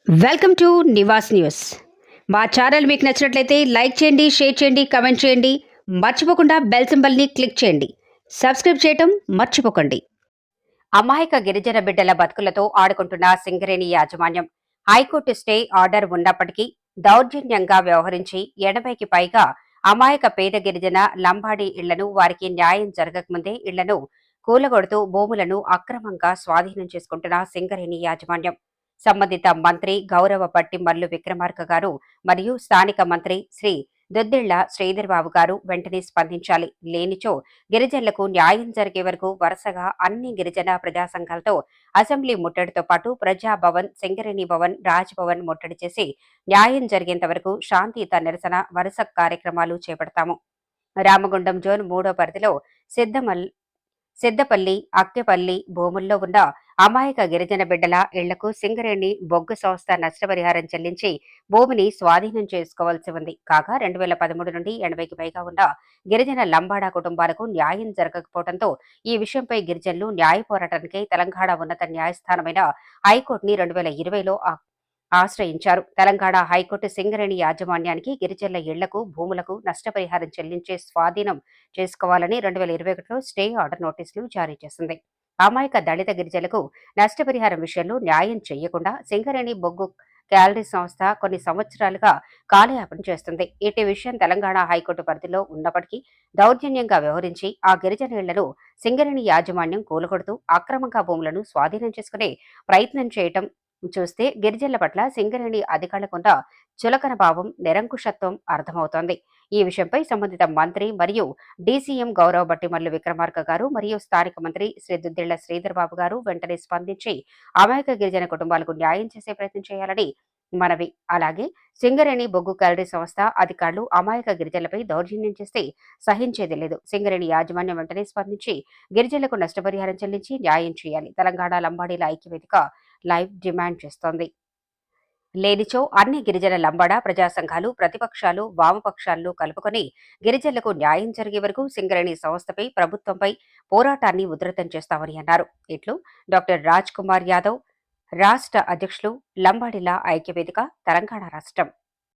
Welcome to Nivas news. మా channel మీకు నచ్చినట్లయితే లైక్ చేయండి, షేర్ చేయండి, కమెంట్ చేయండి. మర్చిపోకుండా బెల్ సింబల్ని క్లిక్ చేయండి. సబ్స్క్రైబ్ చేయటం మర్చిపోకండి. అమాయక గిరిజన బిడ్డల బతుకులతో ఆడుకుంటున్న సింగరేణి యాజమాన్యం హైకోర్టు స్టే ఆర్డర్ ఉన్నప్పటికీ దౌర్జన్యంగా వ్యవహరించి 80కి పైగా అమాయక పేద గిరిజన లంబాడి ఇళ్లను వారికి న్యాయం జరగకముందే ఇళ్లను కూలగొడుతూ భూములను అక్రమంగా స్వాధీనం చేసుకుంటున్న సింగరేణి యాజమాన్యం సంబంధిత మంత్రి గౌరవ పట్టి మల్లు విక్రమార్క గారు మరియు స్థానిక మంత్రి శ్రీ దుద్దిళ్ల శ్రీధర్బాబు గారు వెంటనే స్పందించాలి. లేనిచో గిరిజనులకు న్యాయం జరిగే వరకు వరుసగా అన్ని గిరిజన ప్రజా సంఘాలతో అసెంబ్లీ ముట్టడితో పాటు ప్రజాభవన్, సింగరేణి భవన్, రాజ్ భవన్ ముట్టడి చేసి న్యాయం జరిగేంత వరకు శాంతియుత నిరసన వరుస కార్యక్రమాలు చేపడతాము. రామగుండం జోన్ 3 పరిధిలో సిద్దపల్లి, అక్కెపల్లి భూముల్లో ఉన్న అమాయక గిరిజన బిడ్డల ఇళ్లకు సింగరేణి బొగ్గు సంస్థ నష్టపరిహారం చెల్లించి భూమిని స్వాధీనం చేసుకోవాల్సి ఉంది. కాగా 2013 నుండి 80కి పైగా ఉన్న గిరిజన లంబాడా కుటుంబాలకు న్యాయం జరగకపోవడంతో ఈ విషయంపై గిరిజనులు న్యాయ పోరాటానికి తెలంగాణ ఉన్నత న్యాయస్థానమైన హైకోర్టుని 2020లో ఆశ్రయించారు. తెలంగాణ హైకోర్టు సింగరేణి యాజమాన్యానికి గిరిజనుల ఇళ్లకు, భూములకు నష్టపరిహారం చెల్లించే స్వాధీనం చేసుకోవాలని 2021లో స్టే ఆర్డర్ నోటీసులు జారీ చేసింది. అమాయక దళిత గిరిజనులకు నష్టపరిహారం విషయంలో న్యాయం చేయకుండా సింగరేణి బొగ్గు క్యాలరీ సంస్థ కొన్ని సంవత్సరాలుగా కాలయాపన చేస్తుంది. ఇటీ విషయం తెలంగాణ హైకోర్టు పరిధిలో ఉన్నప్పటికీ దౌర్జన్యంగా వ్యవహరించి ఆ గిరిజన ఇళ్లను సింగరేణి యాజమాన్యం కూలగొడుతూ అక్రమంగా భూములను స్వాధీనం చేసుకునే ప్రయత్నం చేయటం చూస్తే గిరిజనుల పట్ల సింగరేణి అధికారులకున్న చులకన భావం, నిరంకుశత్వం అర్థమవుతోంది. ఈ విషయంపై సంబంధిత మంత్రి మరియు డీసీఎం గౌరవ భట్టిమల్లు విక్రమార్క గారు మరియు స్థానిక మంత్రి శ్రీ దుద్దిళ్ల శ్రీధర్ బాబు గారు వెంటనే స్పందించి అమాయక గిరిజన కుటుంబాలకు న్యాయం చేసే ప్రయత్నం చేయాలని మనవి. అలాగే సింగరేణి బొగ్గు క్యాలరీ సంస్థ అధికారులు అమాయక గిరిజనులపై దౌర్జన్యం చేస్తే సహించేది లేదు. సింగరేణి యాజమాన్యం వెంటనే స్పందించి గిరిజనులకు నష్టపరిహారం చెల్లించి న్యాయం చేయాలి. తెలంగాణ లంబాడీల ఐక్యవేదిక లైవ్ డిమాండ్ చేస్తోంది. లేనిచో అన్ని గిరిజన లంబాడా ప్రజా సంఘాలు, ప్రతిపక్షాలు, వామపక్షాలను కలుపుకొని గిరిజనులకు న్యాయం జరిగే వరకు సింగరేణి సంస్థపై, ప్రభుత్వంపై పోరాటాన్ని ఉధృతం చేస్తామని అన్నారు. ఇట్లు డాక్టర్ రాజ్ కుమార్ యాదవ్, రాష్ట్ర అధ్యక్షులు, లంబాడీల ఐక్యవేదిక, తెలంగాణ రాష్ట్రం.